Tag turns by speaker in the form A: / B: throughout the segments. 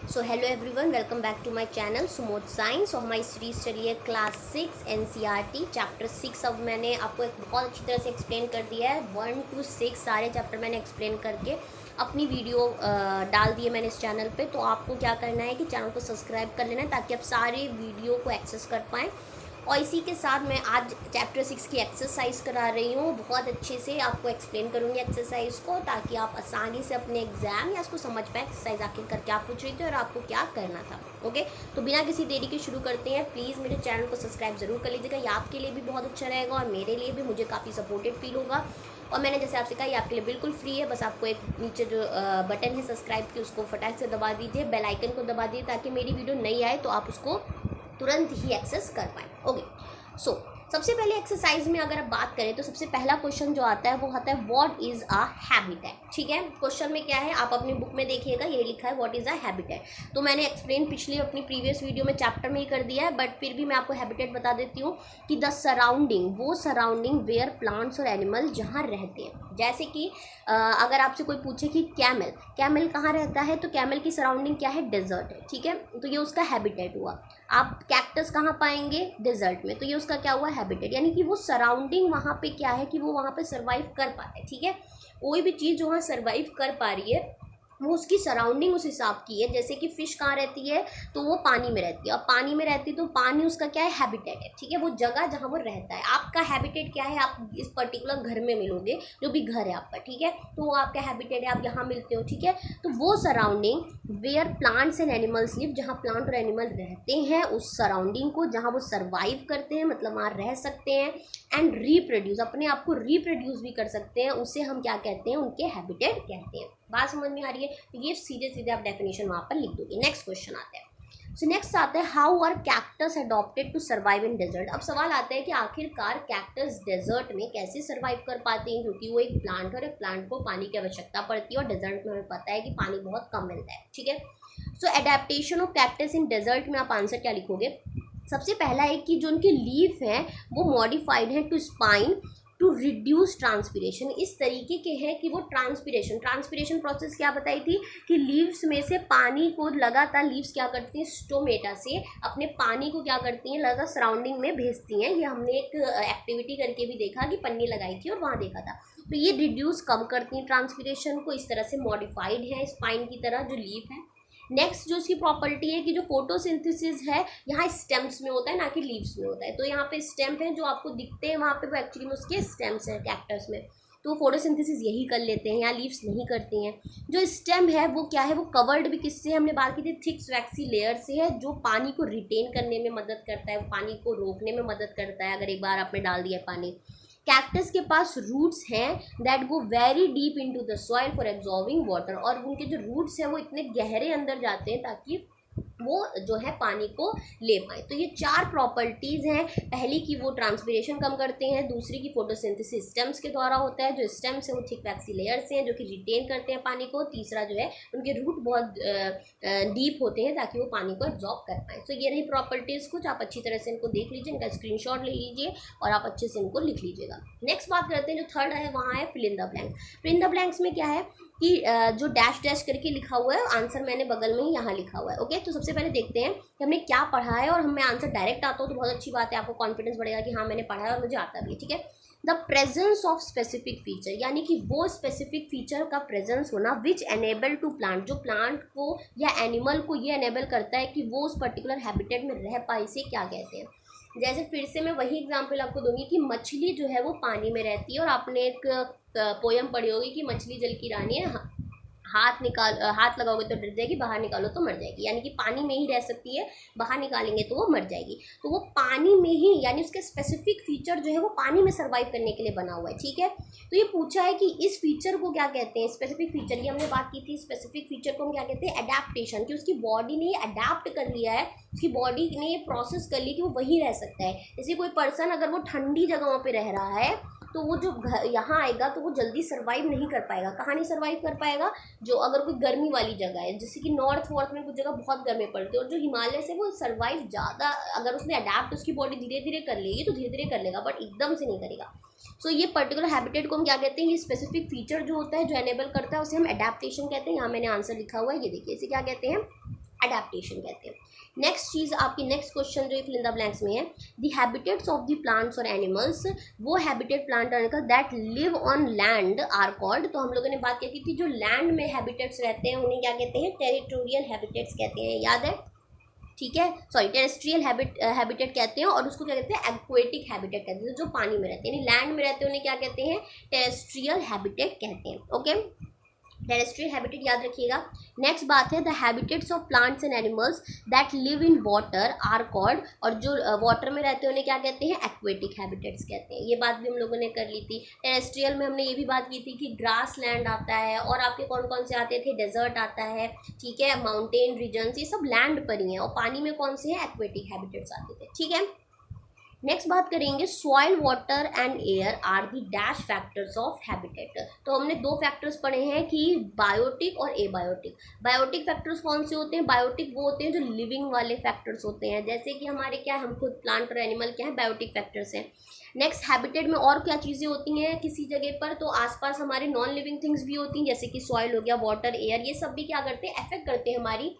A: So hello everyone, welcome back to my channel Sumod science. So हमारी series चली है class 6 NCERT chapter 6। अब मैंने आपको एक बहुत अच्छी तरह से एक्सप्लेन कर दिया है। 1 to 6 सारे चैप्टर मैंने एक्सप्लेन करके अपनी वीडियो डाल दी है मैंने इस चैनल पे। तो आपको क्या करना है कि चैनल को सब्सक्राइब कर लेना है ताकि आप सारे वीडियो को एक्सेस कर पाएँ। और इसी के साथ मैं आज चैप्टर 6 की एक्सरसाइज करा रही हूँ। बहुत अच्छे से आपको एक्सप्लेन करूँगी एक्सरसाइज को ताकि आप आसानी से अपने एग्जाम या उसको समझ पाए एक्सरसाइज आखिर कर क्या पूछ रही थी और आपको क्या करना था। ओके, तो बिना किसी देरी के शुरू करते हैं। प्लीज़ मेरे चैनल को सब्सक्राइब ज़रूर कर लीजिएगा, ये आपके लिए भी बहुत अच्छा रहेगा और मेरे लिए भी, मुझे काफ़ी सपोर्टेड फील होगा। और मैंने जैसे आपसे कहा ये आपके लिए बिल्कुल फ्री है। बस आपको एक नीचे जो बटन है सब्सक्राइब की, उसको फटाक से दबा दीजिए, बेल आइकन को दबा दीजिए ताकि मेरी वीडियो नहीं आए तो आप उसको तुरंत ही एक्सेस कर पाएँ। ओके, सबसे पहले एक्सरसाइज में अगर आप बात करें तो सबसे पहला क्वेश्चन जो आता है वो आता है व्हाट इज़ अ हैबिटेट। ठीक है, क्वेश्चन में क्या है आप अपनी बुक में देखिएगा, यही लिखा है व्हाट इज़ अ हैबिटेट। तो मैंने एक्सप्लेन पिछली अपनी प्रीवियस वीडियो में चैप्टर में ही कर दिया है, बट फिर भी मैं आपको हैबिटेट बता देती हूँ कि द सराउंडिंग, वो सराउंडिंग वेयर प्लांट्स और एनिमल जहाँ रहते हैं। जैसे कि अगर आपसे कोई पूछे कि कैमल कहाँ रहता है तो कैमल की सराउंडिंग क्या है, डेजर्ट है। ठीक है, तो ये उसका हैबिटेट हुआ। आप कैक्टस कहाँ पाएंगे, डेजर्ट में, तो ये उसका क्या हुआ, हैबिटेट। यानी कि वो सराउंडिंग वहाँ पे क्या है कि वो वहाँ पे सर्वाइव कर पाता है। ठीक है, कोई भी चीज़ जो वहाँ सर्वाइव कर पा रही है वो उसकी सराउंडिंग उस हिसाब की है। जैसे कि फ़िश कहाँ रहती है तो वो पानी में रहती है, और पानी में रहती है तो पानी उसका क्या है, हैबिटेट है। ठीक है, वो जगह जहाँ वो रहता है। आपका हैबिटेट क्या है, आप इस पर्टिकुलर घर में मिलोगे, जो भी घर है आपका। ठीक है, तो वो आपका हैबिटेट है, आप यहाँ मिलते हो। ठीक है, तो वो surrounding where plants and animals live, जहाँ प्लांट और एनिमल रहते हैं, उस सराउंडिंग को जहाँ वो सर्वाइव करते हैं, मतलब वहाँ रह सकते हैं, एंड रिप्रोड्यूस, अपने आप को रिप्रोड्यूस भी कर सकते हैं, उसे हम क्या कहते हैं, उनके हैबिटेट कहते हैं। बात समझ में आ रही है, तो ये सीधे सीधे आप डेफिनेशन वहाँ पर लिख दोगे। नेक्स्ट क्वेश्चन आता है। सो नेक्स्ट आता है how are cactus adopted to survive in desert. अब सवाल आता है कि आखिरकार कैक्टस डेजर्ट में कैसे सर्वाइव कर पाते हैं, क्योंकि वो एक प्लांट और एक प्लांट को पानी की आवश्यकता पड़ती है और डेजर्ट में हमें पता है कि पानी बहुत कम मिलता है। ठीक है, so adaptation of cactus in desert में आप आंसर क्या लिखोगे। सबसे पहला है कि जो उनके लीफ हैं वो मॉडिफाइड हैं to spine to reduce transpiration. इस तरीके के हैं कि वो ट्रांसपीरेशन प्रोसेस क्या बताई थी कि लीव्स में से पानी को लगातार, लीव्स क्या करती हैं, स्टोमेटा से अपने पानी को क्या करती हैं, लगातार सराउंडिंग में भेजती हैं। ये हमने एक एक्टिविटी करके भी देखा कि पन्नी लगाई थी और वहाँ देखा था। तो ये रिड्यूस कम करती हैं ट्रांसपीरेशन को, इस तरह से मॉडिफाइड है स्पाइन की तरह जो लीफ है। नेक्स्ट जो इसकी प्रॉपर्टी है कि जो फोटोसिंथेसिस है यहाँ स्टेम्स में होता है, ना कि लीव्स में होता है। तो यहाँ पे स्टेम है जो आपको दिखते हैं वहाँ पे, वो एक्चुअली में उसके स्टेम्स हैं कैक्टस में। तो फोटोसिंथेसिस यही कर लेते हैं, यहाँ लीव्स नहीं करती हैं। जो स्टेम है वो क्या है, वो कवर्ड भी किससे है, हमने बात की थी थिक वैक्सी लेयर से है, जो पानी को रिटेन करने में मदद करता है, पानी को रोकने में मदद करता है अगर एक बार आपने डाल दिया पानी। कैक्टस के पास रूट्स हैं that go very deep into the soil for absorbing water, और उनके जो रूट्स हैं वो इतने गहरे अंदर जाते हैं ताकि वो जो है पानी को ले पाए। तो ये चार प्रॉपर्टीज़ हैं। पहली की वो ट्रांसपीरेशन कम करते हैं, दूसरी की फोटोसिंथेसिस स्टेम्स के द्वारा होता है, जो स्टेम्स है वो थिक वैक्सी लेयर से हैं जो कि रिटेन करते हैं पानी को, तीसरा जो है उनके रूट बहुत डीप होते हैं ताकि वो पानी को एब्जॉर्ब कर पाए। तो ये रही प्रॉपर्टीज़ कुछ, आप अच्छी तरह से इनको देख लीजिए, इनका स्क्रीनशॉट ले लीजिए और आप अच्छे से इनको लिख लीजिएगा। नेक्स्ट बात करते हैं, जो थर्ड है वहाँ है fill in the blank. Fill in the blanks में क्या है कि जो डैश डैश करके लिखा हुआ है, आंसर मैंने बगल में ही यहाँ लिखा हुआ है। ओके, तो सबसे पहले देखते हैं कि हमने क्या पढ़ा है, और हमें आंसर डायरेक्ट आता हो तो बहुत अच्छी बात है, आपको कॉन्फिडेंस बढ़ेगा कि हाँ मैंने पढ़ा है और मुझे आता भी है। ठीक है, the presence of specific feature, यानी कि वो स्पेसिफिक फीचर का प्रेजेंस होना विच एनेबल टू प्लांट, जो प्लांट को या एनिमल को ये एनेबल करता है कि वो उस पर्टिकुलर हैबिटेट में रह पाए, इसे क्या कहते हैं। जैसे फिर से मैं वही एग्जांपल आपको दूंगी कि मछली जो है वो पानी में रहती है, और आपने एक पोयम पढ़ी होगी कि मछली जल की रानी है, हाथ लगाओगे तो डर जाएगी, बाहर निकालो तो मर जाएगी। यानी कि पानी में ही रह सकती है, बाहर निकालेंगे तो वो मर जाएगी। तो वो पानी में ही, यानी उसके स्पेसिफिक फीचर जो है वो पानी में सर्वाइव करने के लिए बना हुआ है। ठीक है, तो ये पूछा है कि इस फीचर को क्या कहते हैं, स्पेसिफिक फीचर। ये हमने बात की थी, स्पेसिफिक फीचर को हम क्या कहते हैं, अडेप्टेशन, कि उसकी बॉडी ने अडेप्ट कर लिया है, उसकी बॉडी ने ये प्रोसेस कर ली कि वो वहीं रह सकता है। जैसे कोई पर्सन अगर वो ठंडी जगहों पे रह रहा है तो वो जो यहाँ आएगा तो वो जल्दी सर्वाइव नहीं कर पाएगा। कहाँ नहीं सर्वाइव कर पाएगा, जो अगर कोई गर्मी वाली जगह है, जैसे कि नॉर्थ वॉर्थ में कुछ जगह बहुत गर्मी पड़ती है, और जो हिमालय से वो सर्वाइव ज़्यादा, अगर उसने अडेप्ट उसकी बॉडी धीरे धीरे कर लेगी तो धीरे धीरे कर लेगा, बट एकदम से नहीं करेगा। सो ये पर्टिकुलर हैबिटेट को हम क्या कहते हैं, ये स्पेसिफिक फीचर जो होता है जो एनेबल करता है उसे हम अडेप्टेशन कहते हैं। यहाँ मैंने आंसर लिखा हुआ है, ये देखिए इसे क्या कहते हैं, एडेप्टेशन कहते हैं। नेक्स्ट चीज़ आपकी नेक्स्ट क्वेश्चन जो फिल इन द ब्लैंक्स में है, the habitats of the plants और एनिमल्स, वो हैबिटेट प्लांट और animal that live on land are called. तो हम लोगों ने बात की थी जो लैंड में हैबिटेट्स रहते हैं उन्हें क्या कहते हैं, टेरिटोरियल हैबिटेट्स कहते हैं, याद है, ठीक है, सॉरी टेरेस्ट्रियल हैबिटेट कहते हैं, और उसको क्या कहते हैं, एक्वेटिक हैबिटेट कहते हैं, जो पानी में रहते हैं, यानी लैंड में रहते हैं उन्हें क्या कहते हैं, टेरेस्ट्रियल हैबिटेट कहते हैं। ओके, टेरेस्ट्रियल हैबिटेट याद रखिएगा। नेक्स्ट बात है the habitats of plants and animals that live in water are called, और जो वाटर में रहते हैं उन्हें क्या कहते हैं, एक्वेटिक हैबिटेट्स कहते हैं। ये बात भी हम लोगों ने कर ली थी। टेरेस्ट्रियल में हमने ये भी बात की थी कि ग्रास लैंड आता है, और आपके कौन कौन से आते थे, डेजर्ट आता है, ठीक है, माउंटेन रीजन्स, ये सब लैंड पर ही हैं, और पानी में कौन से हैं, एक्वेटिक हैबिटेट्स आते थे, ठीक है। नेक्स्ट बात करेंगे soil water and air are the dash factors of habitat. तो हमने दो फैक्टर्स पढ़े हैं कि बायोटिक और एबायोटिक। बायोटिक फैक्टर्स कौन से होते हैं, बायोटिक वो होते हैं जो लिविंग वाले फैक्टर्स होते हैं, जैसे कि हमारे क्या, हम खुद प्लांट और एनिमल क्या है, बायोटिक फैक्टर्स हैं। नेक्स्ट हैबिटेट में और क्या चीज़ें होती हैं किसी जगह पर, तो आसपास हमारे नॉन लिविंग थिंग्स भी होती हैं, जैसे कि सॉइल हो गया, वाटर, एयर, ये सब भी क्या करते हैं, अफेक्ट करते हैं हमारी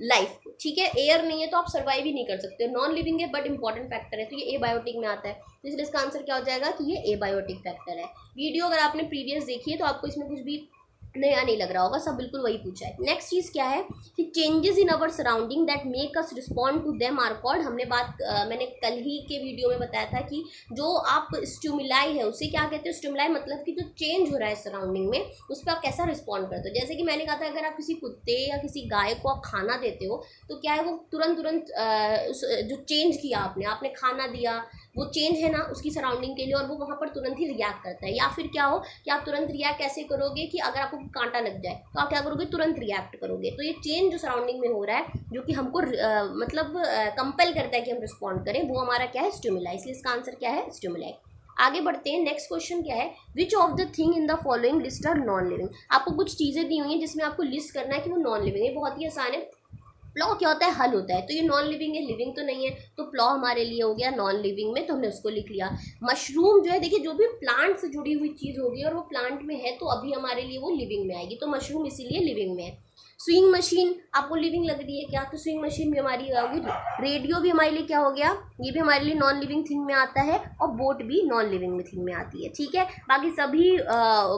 A: लाइफ को, ठीक है। एयर नहीं है तो आप सर्वाइव ही नहीं कर सकते, नॉन लिविंग है बट इंपॉर्टेंट फैक्टर है, तो ये एबायोटिक में आता है, तो इसलिए इसका आंसर क्या हो जाएगा कि ये एबायोटिक फैक्टर है। वीडियो अगर आपने प्रीवियस देखी है तो आपको इसमें कुछ भी नया नहीं लग रहा होगा, सब बिल्कुल वही पूछा है। नेक्स्ट चीज़ क्या है कि changes in our surrounding that make us respond to them are called. हमने मैंने कल ही के वीडियो में बताया था कि जो आप स्टिमुलाई है उसे क्या कहते हैं, स्टिमुलाई मतलब कि जो चेंज हो रहा है सराउंडिंग में उस पर आप कैसा रिस्पॉन्ड करते हो। जैसे कि मैंने कहा था अगर आप किसी कुत्ते या किसी गाय को आप खाना देते हो तो क्या है, वो तुरंत जो चेंज किया आपने खाना दिया, वो चेंज है ना उसकी सराउंडिंग के लिए, और वो वहाँ पर तुरंत ही रिएक्ट करता है। या फिर क्या हो कि आप तुरंत रिएक्ट कैसे करोगे कि अगर आपको कांटा लग जाए तो आप क्या करोगे, तुरंत रिएक्ट करोगे। तो ये चेंज जो सराउंडिंग में हो रहा है जो कि हमको मतलब कंपेल करता है कि हम रिस्पॉन्ड करें, वो हमारा क्या है, स्टिमुलाई, इसलिए इसका आंसर क्या है, स्टिमुलाई। आगे बढ़ते हैं, नेक्स्ट क्वेश्चन क्या है, which of the thing in the following list are non living. आपको कुछ चीज़ें दी हुई हैं जिसमें आपको लिस्ट करना है कि वो नॉन लिविंग है, बहुत ही आसान है। प्लॉ क्या होता है, हल होता है, तो ये नॉन लिविंग है, लिविंग तो नहीं है, तो प्लॉ हमारे लिए हो गया नॉन लिविंग में, तो हमने उसको लिख लिया। मशरूम जो है, देखिए जो भी प्लांट से जुड़ी हुई चीज़ होगी और वो प्लांट में है तो अभी हमारे लिए वो लिविंग में आएगी, तो मशरूम इसीलिए लिविंग में है। स्विंग मशीन आपको लिविंग लग रही है क्या, तो स्विंग मशीन भी हमारी होगी। रेडियो भी हमारे लिए क्या हो गया, ये भी हमारे लिए नॉन लिविंग थिंग में आता है, और बोट भी नॉन लिविंग में थिंग में आती है, ठीक है। बाकी सभी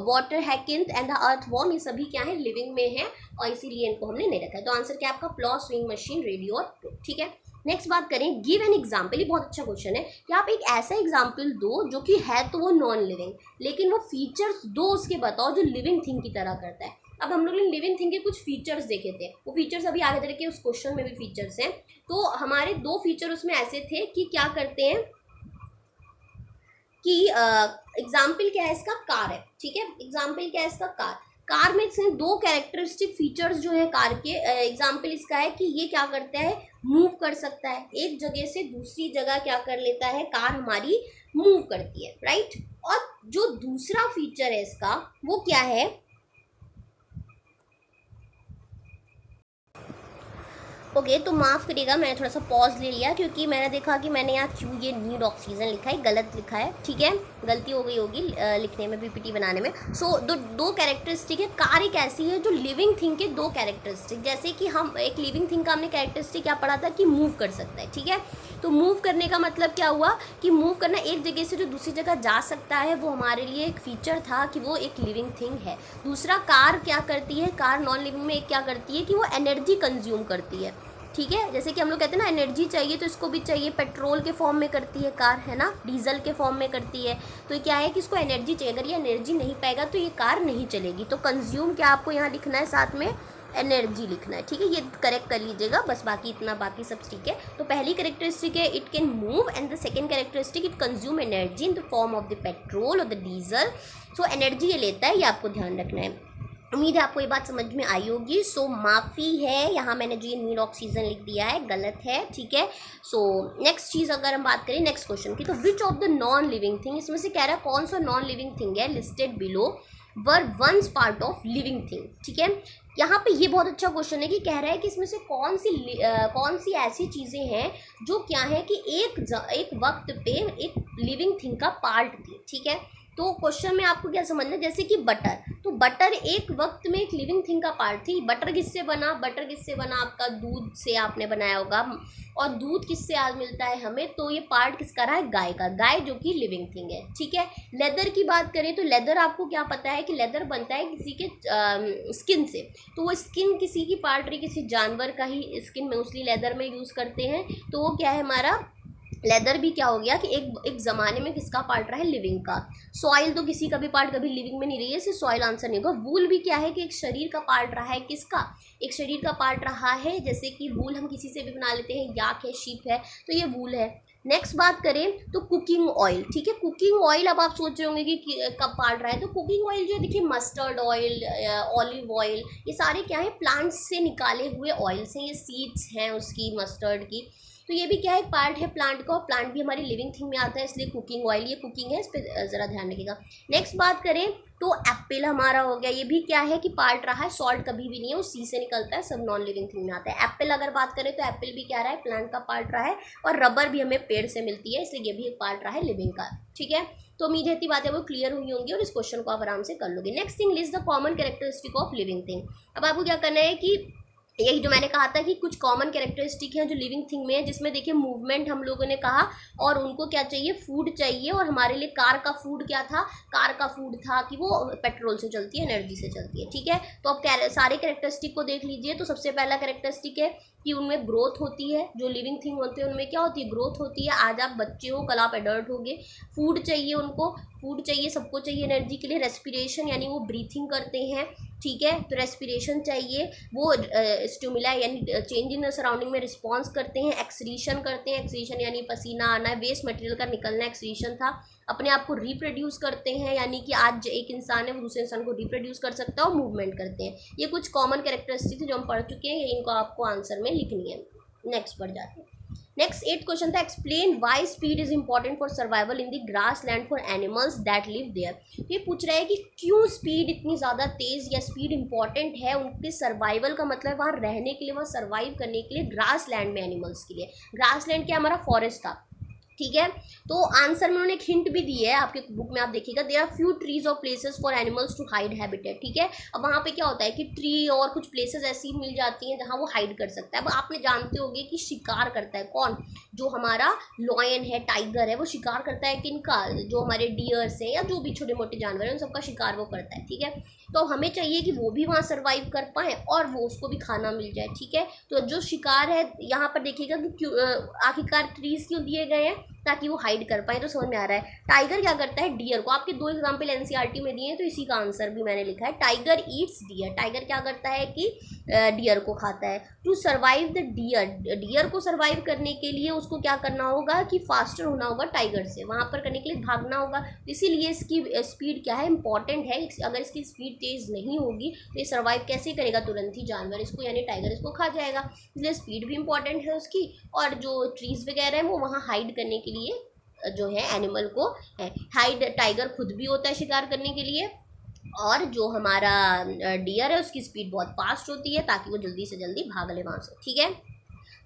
A: वाटर हैकिंथ एंड द अर्थवॉर्म ये सभी क्या है, लिविंग में है, और इसीलिए इनको हमने नहीं रखा है। तो आंसर क्या आपका, प्लॉ, स्विंग मशीन, रेडियो और बोट, ठीक है। नेक्स्ट बात करें, गिव एन एग्जाम्पल। ये बहुत अच्छा क्वेश्चन है कि आप एक ऐसा एग्जाम्पल दो जो कि है तो वो नॉन लिविंग, लेकिन वो फीचर्स दो उसके बताओ जो लिविंग थिंग की तरह करता है। अब हम लोग ने लिविंग थिंग के कुछ फीचर्स देखे थे, वो फीचर्स अभी आगे चल के उस क्वेश्चन में भी फीचर्स हैं। तो हमारे दो फीचर उसमें ऐसे थे कि क्या करते हैं कि एग्जाम्पल क्या है इसका, कार है, ठीक है। एग्जाम्पल क्या है इसका, कार में से दो कैरेक्टरिस्टिक फीचर्स जो है कार के, एग्जाम्पल इसका है कि ये क्या करता है, मूव कर सकता है, एक जगह से दूसरी जगह क्या कर लेता है, कार हमारी मूव करती है, राइट। और जो दूसरा फीचर है इसका वो क्या है, ओके तो माफ़ करिएगा मैंने थोड़ा सा पॉज ले लिया क्योंकि मैंने देखा कि मैंने यहाँ क्यों ये नीड ऑक्सीजन लिखा है, गलत लिखा है, ठीक है, गलती हो गई होगी लिखने में, पीपीटी बनाने में। सो दो कैरेक्टरिस्टिक है, कार एक ऐसी है जो लिविंग थिंग के दो कैरेक्टरिस्टिक, जैसे कि हम एक लिविंग थिंग का हमने कैरेक्टरिस्टिक क्या पढ़ा था कि मूव कर सकता है, ठीक है। तो मूव करने का मतलब क्या हुआ कि मूव करना, एक जगह से जो दूसरी जगह जा सकता है, वो हमारे लिए एक फीचर था कि वो एक लिविंग थिंग है। दूसरा कार क्या करती है, कार नॉन लिविंग में एक क्या करती है कि वो एनर्जी कंज्यूम करती है, ठीक है। जैसे कि हम लोग कहते हैं ना एनर्जी चाहिए तो इसको भी चाहिए, पेट्रोल के फॉर्म में करती है कार, है ना, डीजल के फॉर्म में करती है। तो क्या है कि इसको एनर्जी चाहिए, अगर ये एनर्जी नहीं पाएगा तो ये कार नहीं चलेगी। तो कंज्यूम क्या आपको यहाँ लिखना है, साथ में एनर्जी लिखना है, ठीक है, ये करेक्ट कर लीजिएगा बस, बाकी इतना, बाकी सब ठीक है। तो पहली कैरेक्टरिस्टिक है it can move, and the second characteristic it consume energy in the form of the petrol और द डीजल। सो एनर्जी ये लेता है, ये आपको ध्यान रखना है। उम्मीद है आपको ये बात समझ में आई होगी। सो माफ़ी है, यहाँ मैंने जो ये नीड ऑक्सीजन लिख दिया है गलत है, ठीक है। सो नेक्स्ट चीज़ अगर हम बात करें नेक्स्ट क्वेश्चन की, तो which of the non living thing, इसमें से कह रहा है कौन सा नॉन लिविंग थिंग है listed below were once part of living thing, ठीक है। यहाँ पे ये बहुत अच्छा क्वेश्चन है कि कह रहा है कि इसमें से कौन सी ऐसी चीज़ें हैं जो क्या है कि एक वक्त पे एक लिविंग थिंग का पार्ट थी, ठीक है। तो क्वेश्चन में आपको क्या समझना है, जैसे कि बटर, तो बटर एक वक्त में एक लिविंग थिंग का पार्ट थी। बटर किससे बना, बटर किससे बना, आपका दूध से आपने बनाया होगा, और दूध किससे आज मिलता है हमें, तो ये पार्ट किसका रहा है, गाय का, गाय जो कि लिविंग थिंग है, ठीक है। लेदर की बात करें तो लेदर आपको क्या पता है कि लेदर बनता है किसी के स्किन से, तो वो स्किन किसी की पार्ट रही, किसी जानवर का ही स्किन मोस्टली लेदर में यूज़ करते हैं, तो वो क्या है हमारा लेदर भी क्या हो गया कि एक ज़माने में किसका पार्ट रहा है, लिविंग का। सॉइल तो किसी का भी पार्ट कभी लिविंग में नहीं रही है, इसलिए सॉइल आंसर नहीं होगा। वूल भी क्या है कि एक शरीर का पार्ट रहा है, किसका, एक शरीर का पार्ट रहा है, जैसे कि वूल हम किसी से भी बना लेते हैं, याक है, शीप है, तो ये वूल है। नेक्स्ट बात करें तो कुकिंग ऑयल, ठीक है। कुकिंग ऑयल, अब आप सोच रहे होंगे कि कब पार्ट रहा है, तो कुकिंग ऑयल जो है देखिए, मस्टर्ड ऑयल, ऑलिव ऑयल, ये सारे क्या है, प्लांट्स से निकाले हुए ऑयल्स हैं, ये सीड्स हैं उसकी मस्टर्ड की, तो ये भी क्या है, पार्ट है प्लांट का, और प्लांट भी हमारी लिविंग थिंग में आता है, इसलिए कुकिंग ऑयल, ये कुकिंग है, इस पर ज़रा ध्यान रखिएगा। नेक्स्ट बात करें तो एप्पल हमारा हो गया, ये भी क्या है कि पार्ट रहा है, सॉल्ट कभी भी नहीं है, वो सी से निकलता है, सब नॉन लिविंग थिंग में आता है। एप्पल अगर बात करें तो एप्पल भी क्या रहा है, प्लांट का पार्ट रहा है, और रबर भी हमें पेड़ से मिलती है, इसलिए ये भी एक पार्ट रहा है लिविंग का, ठीक है। तो उम्मीद है इतनी बातें वो क्लियर हुई होंगी और इस क्वेश्चन को आप आराम से कर लोगे। Next thing, list the common characteristic of living thing. अब आपको क्या करना है कि यही जो मैंने कहा था कि कुछ कॉमन कैरेक्टरिस्टिक हैं जो लिविंग थिंग में है, जिसमें देखिए मूवमेंट हम लोगों ने कहा, और उनको क्या चाहिए, फूड चाहिए, और हमारे लिए कार का फूड क्या था, कार का फूड था कि वो पेट्रोल से चलती है, एनर्जी से चलती है, ठीक है। तो अब सारे कैरेक्टरिस्टिक को देख लीजिए। तो सबसे पहला कैरेक्टरिस्टिक है कि उनमें ग्रोथ होती है, जो लिविंग थिंग होते हैं उनमें क्या होती है, ग्रोथ होती है। आज आप बच्चे हो, कल आप एडल्ट होगे। फूड चाहिए उनको, फूड चाहिए, सबको चाहिए एनर्जी के लिए। रेस्पिरेशन यानी वो ब्रीथिंग करते हैं, ठीक है, तो रेस्पिरेशन चाहिए। वो स्टिमुला यानी चेंज इन सराउंडिंग में रिस्पॉन्स करते हैं। एक्सक्रीशन करते हैं, एक्सक्रीशन यानी पसीना आना, वेस्ट मटेरियल का निकलना एक्सक्रीशन था। अपने आप को रिप्रोड्यूस करते हैं, यानी कि आज एक इंसान है वो दूसरे इंसान को रिप्रोड्यूस कर सकता है, और मूवमेंट करते हैं। ये कुछ कॉमन कैरेक्टरिस्टिक्स जो हम पढ़ चुके हैं, ये इनको आपको आंसर में लिखनी है। नेक्स्ट पर जाते हैं। नेक्स्ट 8th क्वेश्चन था, explain why speed is important for survival in the grassland for animals that live there. ये पूछ रहा है कि क्यों स्पीड इतनी ज़्यादा तेज़ या स्पीड इंपॉर्टेंट है उनके सर्वाइवल का, मतलब वहाँ रहने के लिए, वहाँ सर्वाइव करने के लिए, ग्रास लैंड में एनिमल्स के लिए। ग्रास लैंड क्या हमारा फॉरेस्ट था, ठीक है। तो आंसर में उन्होंने एक हिंट भी दी है, आपके बुक में आप देखिएगा, देयर आर फ्यू ट्रीज और places for animals to hide habitat, ठीक है। अब वहाँ पे क्या होता है कि ट्री और कुछ प्लेसेस ऐसी मिल जाती हैं जहाँ वो हाइड कर सकता है। अब आपने जानते होंगे कि शिकार करता है कौन, जो हमारा लॉयन है, टाइगर है, वो शिकार करता है किनका, जो हमारे डियर्स हैं या जो भी छोटे मोटे जानवर हैं, उन सबका शिकार वो करता है, ठीक है। तो हमें चाहिए कि वो भी वहाँ सर्वाइव कर पाएँ और वो उसको भी खाना मिल जाए, ठीक है। तो जो शिकार है यहाँ पर देखिएगा कि आखिरकार ट्रीज क्यों दिए गए हैं, ताकि वो हाइड कर पाए, तो समझ में आ रहा है। टाइगर क्या करता है, डियर को, आपके 2 एग्जाम्पल एनसीईआरटी में दिए हैं, तो इसी का आंसर भी मैंने लिखा है, टाइगर ईट्स डियर। टाइगर क्या करता है कि डियर को खाता है। To survive the deer, deer को सर्वाइव करने के लिए उसको क्या करना होगा कि फास्टर होना होगा टाइगर से, वहाँ पर करने के लिए भागना होगा, इसीलिए इसकी स्पीड क्या है, इंपॉर्टेंट है। अगर इसकी स्पीड तेज़ नहीं होगी तो ये सर्वाइव कैसे करेगा, तुरंत ही जानवर इसको यानी टाइगर इसको खा जाएगा, इसलिए स्पीड भी इंपॉर्टेंट है उसकी। और जो ट्रीज वगैरह हैं वो वहाँ हाइड करने के लिए जो है एनिमल को है हाइड, टाइगर खुद भी होता है शिकार करने के लिए, और जो हमारा डियर है उसकी स्पीड बहुत फास्ट होती है ताकि वो जल्दी से जल्दी भाग ले वहाँ से, ठीक है।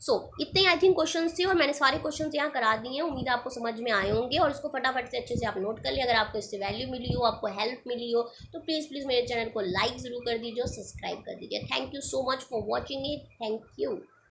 A: सो इतने आई थिंक क्वेश्चंस थे और मैंने सारे क्वेश्चंस यहाँ करा दिए हैं। उम्मीद है आपको समझ में आए होंगे और इसको फटाफट से अच्छे से आप नोट कर लिया। अगर आपको इससे वैल्यू मिली हो, आपको हेल्प मिली हो, तो प्लीज़ मेरे चैनल को लाइक ज़रूर कर दीजिए और सब्सक्राइब कर दीजिए। Thank you so much for watching it. Thank you.